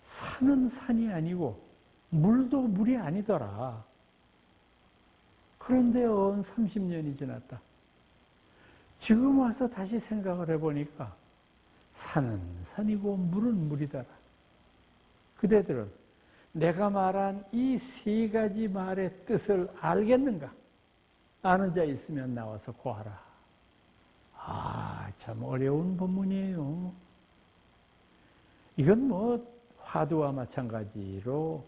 산은 산이 아니고 물도 물이 아니더라. 그런데 언 30년이 지났다. 지금 와서 다시 생각을 해보니까 산은 산이고 물은 물이더라. 그대들은 내가 말한 이 세 가지 말의 뜻을 알겠는가? 아는 자 있으면 나와서 고하라. 아, 참 어려운 법문이에요. 이건 뭐 화두와 마찬가지로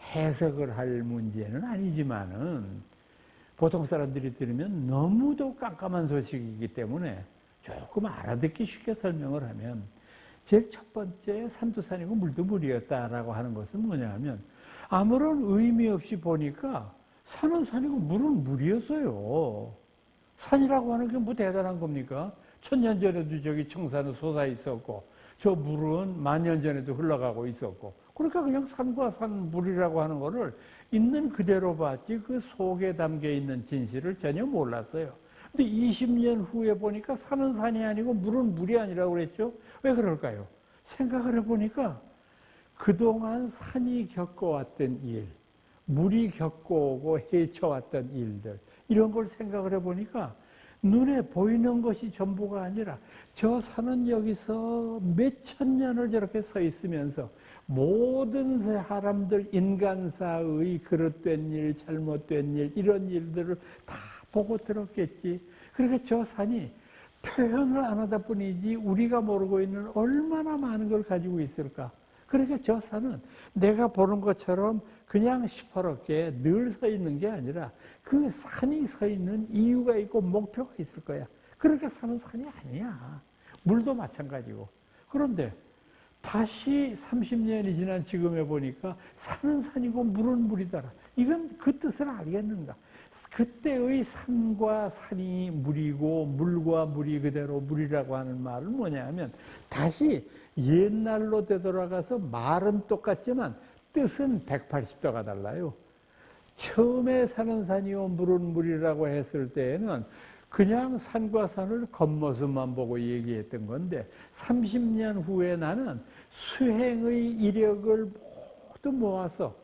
해석을 할 문제는 아니지만은 보통 사람들이 들으면 너무도 깜깜한 소식이기 때문에 조금 알아듣기 쉽게 설명을 하면 제일 첫 번째 산도 산이고 물도 물이었다라고 하는 것은 뭐냐 하면 아무런 의미 없이 보니까 산은 산이고 물은 물이었어요. 산이라고 하는 게 뭐 대단한 겁니까? 1000년 전에도 저기 청산은 솟아 있었고 저 물은 10,000년 전에도 흘러가고 있었고 그러니까 그냥 산과 산 물이라고 하는 거를 있는 그대로 봤지 그 속에 담겨 있는 진실을 전혀 몰랐어요. 근데 20년 후에 보니까 산은 산이 아니고 물은 물이 아니라고 그랬죠. 왜 그럴까요? 생각을 해보니까 그동안 산이 겪어왔던 일, 물이 겪어오고 헤쳐왔던 일들 이런 걸 생각을 해보니까 눈에 보이는 것이 전부가 아니라 저 산은 여기서 몇천 년을 저렇게 서 있으면서 모든 사람들 인간사의 그릇된 일, 잘못된 일 이런 일들을 다 보고 들었겠지. 그러니까 저 산이 표현을 안 하다 뿐이지 우리가 모르고 있는 얼마나 많은 걸 가지고 있을까. 그러니까 저 산은 내가 보는 것처럼 그냥 시퍼렇게 늘 서 있는 게 아니라 그 산이 서 있는 이유가 있고 목표가 있을 거야. 그러니까 산은 산이 아니야. 물도 마찬가지고. 그런데 다시 30년이 지난 지금에 보니까 산은 산이고 물은 물이더라. 이건 그 뜻을 알겠는가? 그때의 산과 산이 물이고 물과 물이 그대로 물이라고 하는 말은 뭐냐 하면 다시 옛날로 되돌아가서 말은 똑같지만 뜻은 180도가 달라요. 처음에 산은 산이요 물은 물이라고 했을 때에는 그냥 산과 산을 겉모습만 보고 얘기했던 건데 30년 후에 나는 수행의 이력을 모두 모아서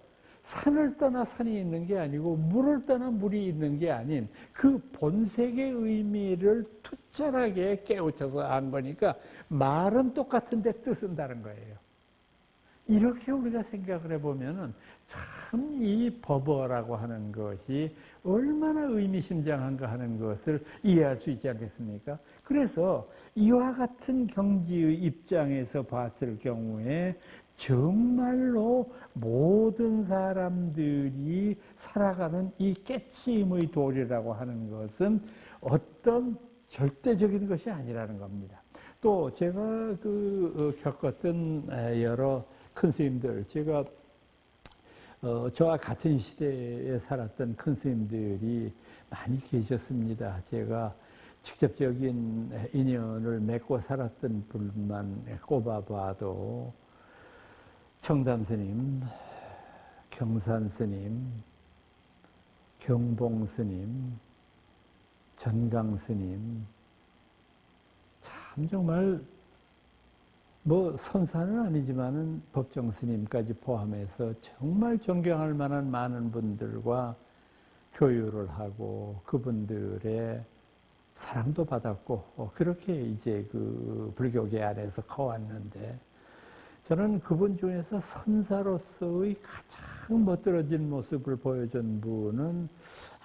산을 떠나 산이 있는 게 아니고 물을 떠나 물이 있는 게 아닌 그 본색의 의미를 투철하게 깨우쳐서 안 거니까 말은 똑같은데 뜻은 다른 거예요. 이렇게 우리가 생각을 해보면은 참 이 법어라고 하는 것이 얼마나 의미심장한가 하는 것을 이해할 수 있지 않겠습니까? 그래서 이와 같은 경지의 입장에서 봤을 경우에 정말로 모든 사람들이 살아가는 이 깨치임의 도리라고 하는 것은 어떤 절대적인 것이 아니라는 겁니다. 또 제가 겪었던 여러 큰 스님들, 제가 저와 같은 시대에 살았던 큰 스님들이 많이 계셨습니다. 제가 직접적인 인연을 맺고 살았던 분만 꼽아봐도 청담 스님, 경산 스님, 경봉 스님, 전강 스님, 참 정말 뭐 선사는 아니지만은 법정 스님까지 포함해서 정말 존경할 만한 많은 분들과 교유를 하고 그분들의 사랑도 받았고 그렇게 이제 그 불교계 안에서 커왔는데 저는 그분 중에서 선사로서의 가장 멋들어진 모습을 보여준 분은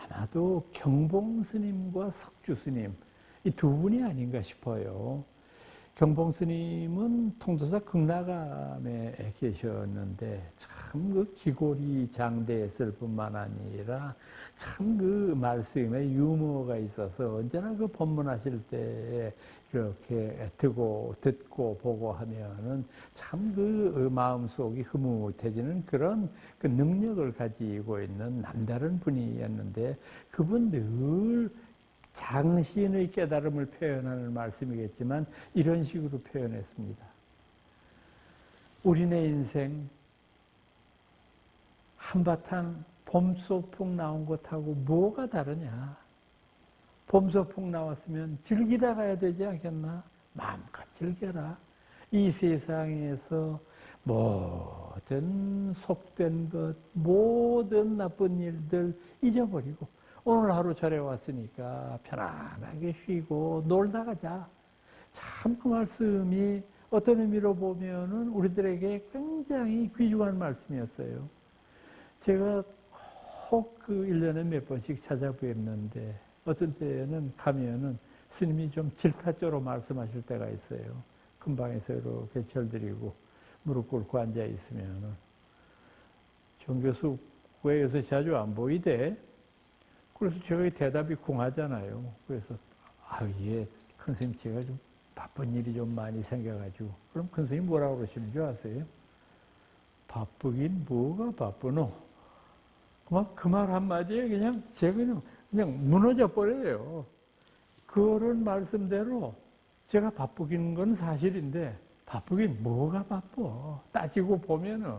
아마도 경봉 스님과 석주 스님 이 두 분이 아닌가 싶어요. 경봉 스님은 통도사 극락암에 계셨는데 참 그 기골이 장대했을 뿐만 아니라 참 그 말씀에 유머가 있어서 언제나 그 법문하실 때 이렇게 듣고 보고 하면은 참 그 마음속이 흐뭇해지는 그런 그 능력을 가지고 있는 남다른 분이었는데 그분 늘 장신의 깨달음을 표현하는 말씀이겠지만 이런 식으로 표현했습니다. 우리네 인생 한바탕 봄소풍 나온 것하고 뭐가 다르냐. 봄소풍 나왔으면 즐기다 가야 되지 않겠나? 마음껏 즐겨라. 이 세상에서 모든 속된 것, 모든 나쁜 일들 잊어버리고 오늘 하루 절에 왔으니까 편안하게 쉬고 놀다 가자. 참 그 말씀이 어떤 의미로 보면은 우리들에게 굉장히 귀중한 말씀이었어요. 제가 혹 그 1년에 몇 번씩 찾아뵙는데 어떤 때는 가면은 스님이 좀 질타조로 말씀하실 때가 있어요. 금방에서 이렇게 절드리고 무릎 꿇고 앉아 있으면은 정 교수 왜 요새 자주 안 보이대? 그래서 제가 대답이 궁하잖아요. 그래서 예, 큰 스님 제가 좀 바쁜 일이 좀 많이 생겨가지고. 그럼 큰 스님이 뭐라고 그러시는 줄 아세요? 바쁘긴 뭐가 바쁘노? 그 말 한마디에 그냥 제가 그냥 무너져 버려요. 그런 말씀대로 제가 바쁘긴 건 사실인데 바쁘긴 뭐가 바빠? 따지고 보면은.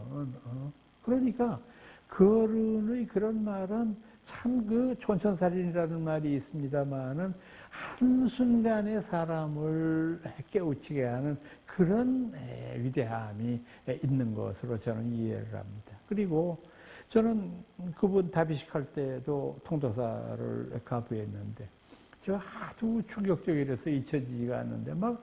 그러니까 그 어른의 그런 말은 참 그 촌철살인이라는 말이 있습니다만은 한순간에 사람을 깨우치게 하는 그런 위대함이 있는 것으로 저는 이해를 합니다. 그리고 저는 그분 답이식 할 때도 통도사를 가부했는데 제가 하도 충격적이라서 잊혀지지가 않는데 막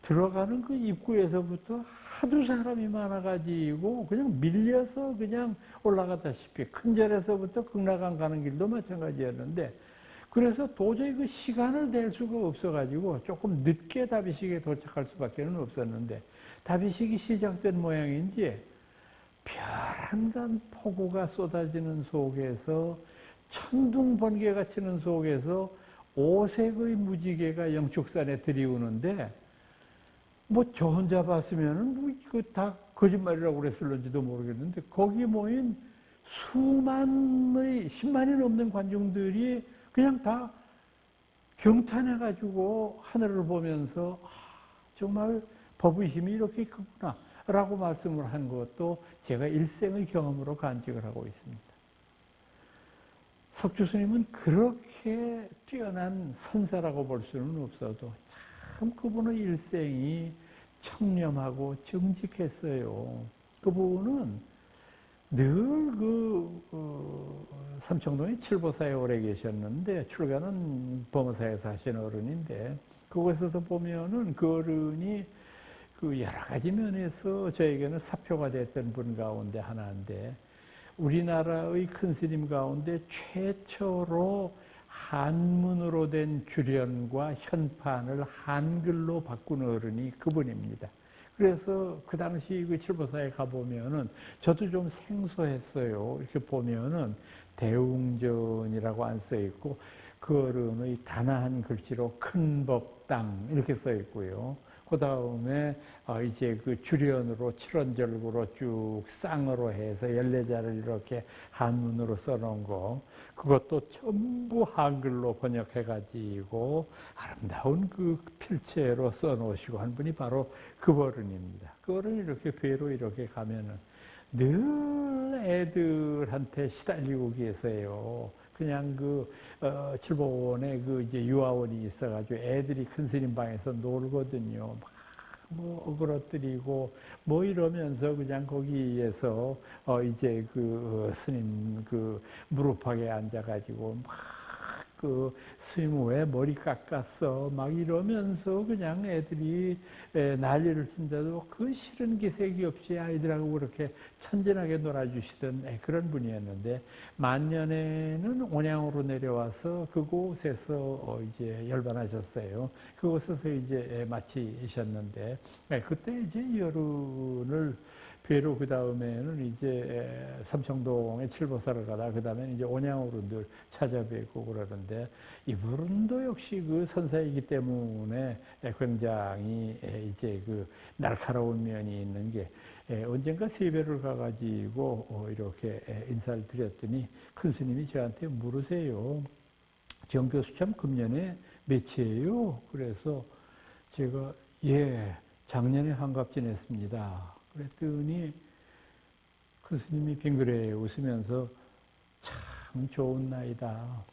들어가는 그 입구에서부터 하도 사람이 많아가지고 그냥 밀려서 그냥 올라가다시피 큰 절에서부터 극락강 가는 길도 마찬가지였는데 그래서 도저히 그 시간을 댈 수가 없어가지고 조금 늦게 답이식에 도착할 수밖에 없었는데 답이식이 시작된 모양인지 별한간 폭우가 쏟아지는 속에서 천둥 번개가 치는 속에서 오색의 무지개가 영축산에 들이우는데 뭐 저 혼자 봤으면은 뭐 이거 다 거짓말이라고 그랬을런지도 모르겠는데 거기 모인 수만의 10만이 넘는 관중들이 그냥 다 경탄해가지고 하늘을 보면서 정말 법의 힘이 이렇게 크구나 라고 말씀을 한 것도 제가 일생의 경험으로 간직을 하고 있습니다. 석주 스님은 그렇게 뛰어난 선사라고 볼 수는 없어도 참 그분의 일생이 청렴하고 정직했어요. 그분은 늘 삼청동에 칠보사에 오래 계셨는데 출가는 범어사에서 하신 어른인데 그곳에서 보면은 그 어른이 그 여러 가지 면에서 저에게는 사표가 됐던 분 가운데 하나인데 우리나라의 큰 스님 가운데 최초로 한문으로 된 주련과 현판을 한글로 바꾼 어른이 그분입니다. 그래서 그 당시 그 칠보사에 가보면은 저도 좀 생소했어요. 이렇게 보면은 대웅전이라고 안 써 있고 그 어른의 단아한 글씨로 큰 법당 이렇게 써 있고요. 그 다음에 이제 그 주련으로 칠원절구로 쭉 쌍으로 해서 14자를 이렇게 한문으로 써놓은 거 그것도 전부 한글로 번역해가지고 아름다운 그 필체로 써놓으시고 한 분이 바로 그 어른입니다. 그 어른이 이렇게 궤로 이렇게 가면은 늘 애들한테 시달리고 계세요. 그냥 칠보원에 이제 유아원이 있어가지고 애들이 큰 스님 방에서 놀거든요. 막 뭐 어그러뜨리고 뭐 이러면서 그냥 거기에서 이제 스님 무릎팍에 앉아가지고 막 스님 왜 머리 깎았어? 막 이러면서 그냥 애들이 난리를 친다도 그 싫은 기색이 없이 아이들하고 그렇게 천진하게 놀아주시던 그런 분이었는데 만년에는 온양으로 내려와서 그곳에서 이제 열반하셨어요. 그곳에서 이제 마치셨는데 그때 이제 여론을 뵈로 그 다음에는 이제 삼청동에 칠보사를 가다 그 다음에는 이제 온양으로 늘 찾아뵙고 그러는데 이분도 역시 그 선사이기 때문에 굉장히 이제 날카로운 면이 있는 게 언젠가 세배를 가가지고 이렇게 인사를 드렸더니 큰 스님이 저한테 물으세요. 정 교수 참 금년에 몇이에요? 그래서 제가 작년에 환갑 지냈습니다. 그랬더니 그 스님이 빙그레 웃으면서 참 좋은 나이다.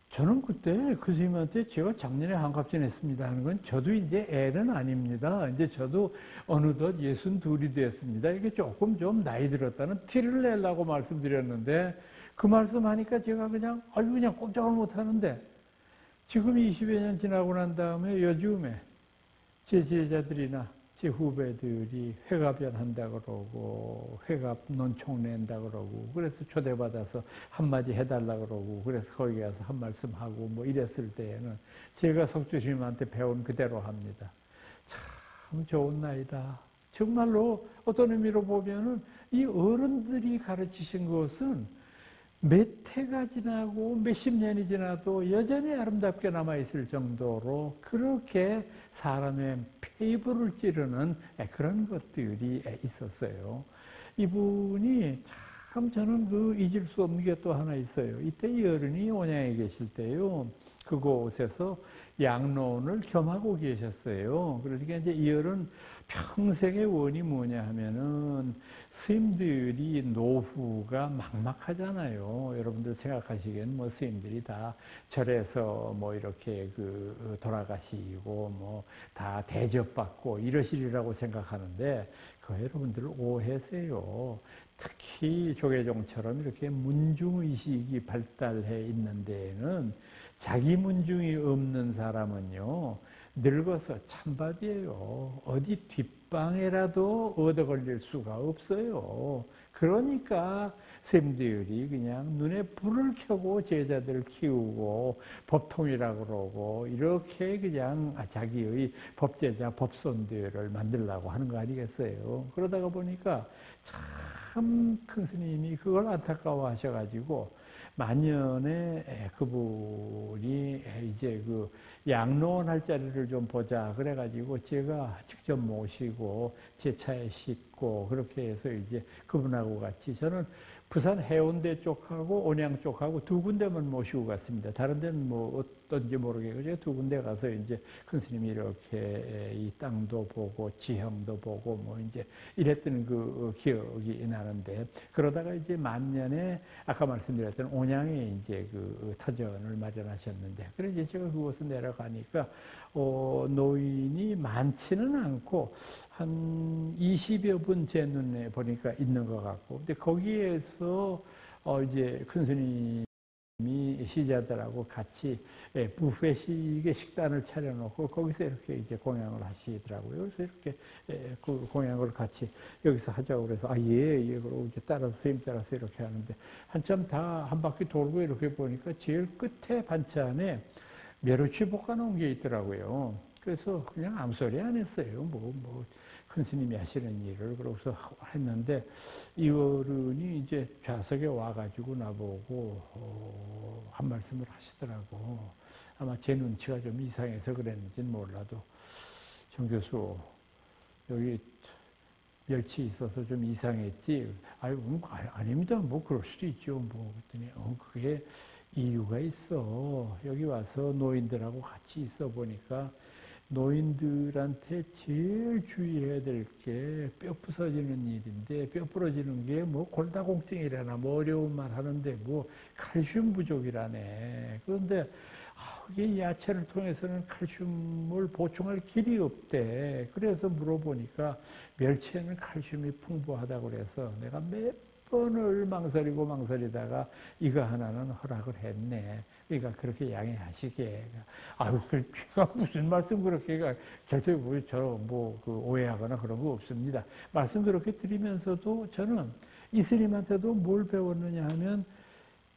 저는 그때 그 스님한테 제가 작년에 한갑진 했습니다 하는 건 저도 이제 애는 아닙니다. 이제 저도 어느덧 62이 됐습니다. 이게 조금 좀 나이 들었다는 티를 내려고 말씀드렸는데 그 말씀하니까 제가 그냥 꼼짝을 못 하는데 지금 20여 년 지나고 난 다음에 요즘에 제 제자들이나 제 후배들이 회갑연 한다 그러고 회갑 논총 낸다 그러고 그래서 초대받아서 한마디 해달라 그러고 그래서 거기 가서 한 말씀 하고 뭐 이랬을 때에는 제가 석주스님한테 배운 그대로 합니다. 참 좋은 나이다. 정말로 어떤 의미로 보면은 이 어른들이 가르치신 것은 몇 해가 지나고 몇십 년이 지나도 여전히 아름답게 남아있을 정도로 그렇게 사람의 페이브를 찌르는 그런 것들이 있었어요. 이분이 참 저는 그 잊을 수 없는 게 또 하나 있어요. 이때 이 어른이 온양에 계실 때요. 그곳에서 양로원을 겸하고 계셨어요. 그러니까 이제 이 어른 평생의 원이 뭐냐 하면은 스님들이 노후가 막막하잖아요. 여러분들 생각하시기엔 뭐 스님들이 다 절에서 뭐 이렇게 돌아가시고 뭐 다 대접받고 이러시리라고 생각하는데 그 여러분들 오해세요. 특히 조계종처럼 이렇게 문중의식이 발달해 있는 데에는 자기 문중이 없는 사람은요, 늙어서 찬밥이에요. 어디 뒷방에라도 얻어 걸릴 수가 없어요. 그러니까 스님들이 그냥 눈에 불을 켜고 제자들을 키우고 법통이라고 그러고 이렇게 그냥 자기의 법제자, 법손들을 만들려고 하는 거 아니겠어요. 그러다가 보니까 참 큰 스님이 그걸 안타까워 하셔가지고 만년에 그분이 이제 그 양로원 할 자리를 좀 보자 그래가지고 제가 직접 모시고 제 차에 싣고 그렇게 해서 이제 그분하고 같이 저는 부산 해운대 쪽하고 온양 쪽하고 두 군데만 모시고 갔습니다. 다른 데는 뭐 어떤지 모르겠고 제가 두 군데 가서 이제 큰 스님이 이렇게 이 땅도 보고 지형도 보고 뭐 이제 이랬던 그 기억이 나는데 그러다가 이제 만년에 아까 말씀드렸던 온양에 이제 그 터전을 마련하셨는데 그래 이제 제가 그곳에 내려가니까 노인이 많지는 않고 한 20여 분 제 눈에 보니까 있는 것 같고 근데 거기에서 이제 큰 스님이 시자들하고 같이 뷔페식의 식단을 차려놓고 거기서 이렇게 이제 공양을 하시더라고요. 그래서 이렇게 그 공양을 같이 여기서 하자고 그래서 예, 그러고 이제 따라서 스님 따라서 이렇게 하는데 한참 다 한 바퀴 돌고 이렇게 보니까 제일 끝에 반찬에 멸치 볶아놓은 게 있더라고요. 그래서 그냥 아무 소리 안 했어요. 큰 스님이 하시는 일을 그러고서 했는데 이 어른이 이제 좌석에 와가지고 나보고 한 말씀을 하시더라고. 아마 제 눈치가 좀 이상해서 그랬는지는 몰라도 정 교수 여기 멸치 있어서 좀 이상했지. 아닙니다. 뭐 그럴 수도 있죠. 뭐 그랬더니 그게 이유가 있어. 여기 와서 노인들하고 같이 있어 보니까 노인들한테 제일 주의해야 될 게 뼈 부서지는 일인데 뼈 부러지는 게 뭐 골다공증이라나 뭐 어려운 말 하는데 뭐 칼슘 부족이라네. 그런데 이게 야채를 통해서는 칼슘을 보충할 길이 없대. 그래서 물어보니까 멸치에는 칼슘이 풍부하다고 그래서 내가 몇 번을 망설이다가 이거 하나는 허락을 했네. 그러니까 그렇게 양해하시게. 제가 무슨 말씀 그렇게 절대 오해하거나 그런 거 없습니다. 말씀 그렇게 드리면서도 저는 이 스님한테도 뭘 배웠느냐 하면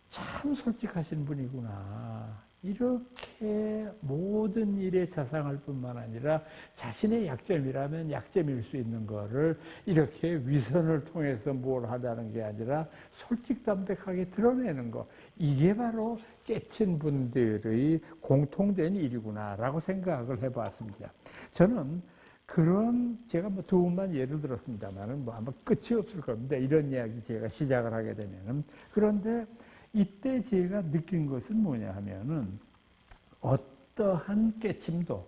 참 솔직하신 분이구나. 이렇게 모든 일에 자상할 뿐만 아니라 자신의 약점이라면 약점일 수 있는 거를 이렇게 위선을 통해서 뭘 하다는 게 아니라 솔직담백하게 드러내는 거. 이게 바로 깨친 분들의 공통된 일이구나라고 생각을 해봤습니다. 저는 그런 제가 두 분만 예를 들었습니다만은 아마 끝이 없을 겁니다. 이런 이야기 제가 시작을 하게 되면은. 그런데 이때 제가 느낀 것은 뭐냐 하면은 어떠한 깨침도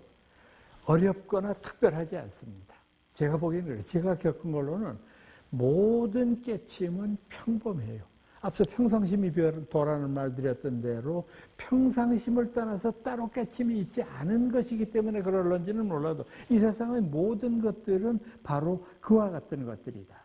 어렵거나 특별하지 않습니다. 제가 보기에는 그래요. 제가 겪은 걸로는 모든 깨침은 평범해요. 앞서 평상심이 도라는 말 드렸던 대로 평상심을 떠나서 따로 깨침이 있지 않은 것이기 때문에 그럴런지는 몰라도 이 세상의 모든 것들은 바로 그와 같은 것들이다.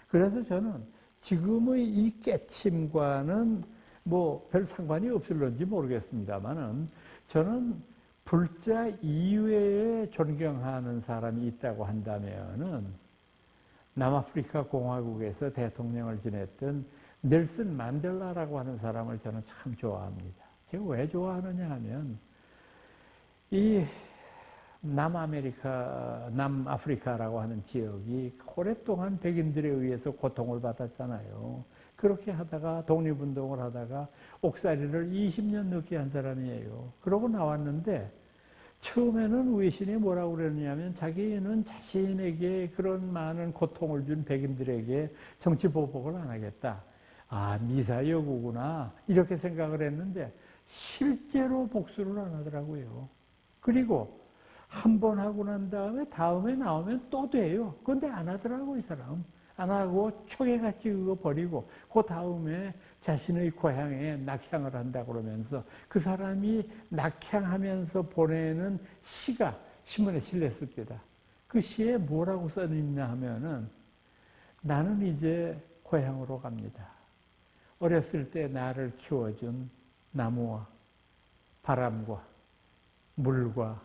그래서 저는 지금의 이 깨침과는 뭐 별 상관이 없을런지 모르겠습니다만은 저는 불자 이외에 존경하는 사람이 있다고 한다면은 남아프리카 공화국에서 대통령을 지냈던 넬슨 만델라라고 하는 사람을 저는 참 좋아합니다. 제가 왜 좋아하느냐 하면 이 남아프리카라고 하는 지역이 오랫동안 백인들에 의해서 고통을 받았잖아요. 그렇게 하다가 독립운동을 하다가 옥살이를 20년 넘게 한 사람이에요. 그러고 나왔는데 처음에는 외신이 뭐라고 그랬냐면 자기는 자신에게 그런 많은 고통을 준 백인들에게 정치 보복을 안 하겠다. 아, 미사여구구나. 이렇게 생각을 했는데 실제로 복수를 안 하더라고요. 그리고 한 번 하고 난 다음에 나오면 또 돼요. 그런데 안 하더라고, 이 사람. 안 하고 초계같이 그거 버리고 그 다음에 자신의 고향에 낙향을 한다고 그러면서 그 사람이 낙향하면서 보내는 시가 신문에 실렸습니다. 그 시에 뭐라고 써있냐 하면은 나는 이제 고향으로 갑니다. 어렸을 때 나를 키워준 나무와 바람과 물과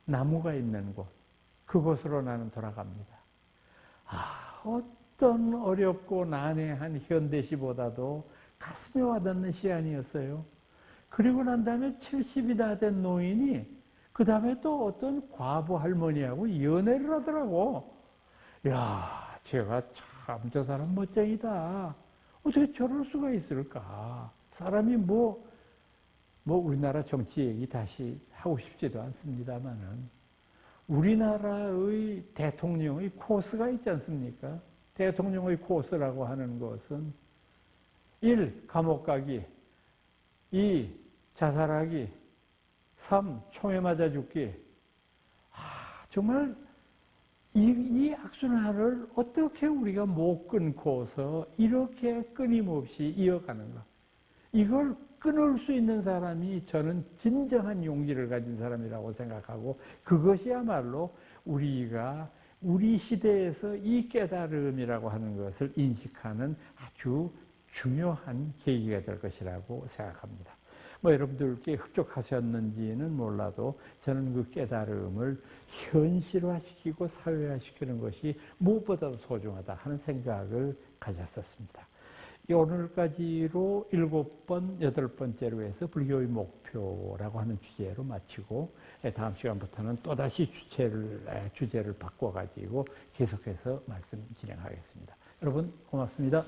나무가 있는 곳, 그곳으로 나는 돌아갑니다. 어떤 어렵고 난해한 현대시보다도 가슴에 와닿는 시안이었어요. 그리고 난 다음에 70이 다 된 노인이 그 다음에 또 어떤 과부 할머니하고 연애를 하더라고. 야, 제가 참 저 사람 멋쟁이다. 어떻게 저럴 수가 있을까? 사람이 뭐 우리나라 정치 얘기 다시 하고 싶지도 않습니다만은 우리나라의 대통령의 코스가 있지 않습니까? 대통령의 코스라고 하는 것은 1. 감옥 가기, 2. 자살하기, 3. 총에 맞아 죽기. 정말 이 악순환을 어떻게 우리가 못 끊고서 이렇게 끊임없이 이어가는가. 이걸 끊을 수 있는 사람이 저는 진정한 용기를 가진 사람이라고 생각하고 그것이야말로 우리가 우리 시대에서 이 깨달음이라고 하는 것을 인식하는 아주 중요한 계기가 될 것이라고 생각합니다. 여러분들께 흡족하셨는지는 몰라도 저는 그 깨달음을 현실화시키고 사회화시키는 것이 무엇보다도 소중하다 하는 생각을 가졌었습니다. 오늘까지로 7번, 8번째로 해서 불교의 목표라고 하는 주제로 마치고 다음 시간부터는 또다시 주제를 바꿔가지고 계속해서 말씀 진행하겠습니다. 여러분 고맙습니다.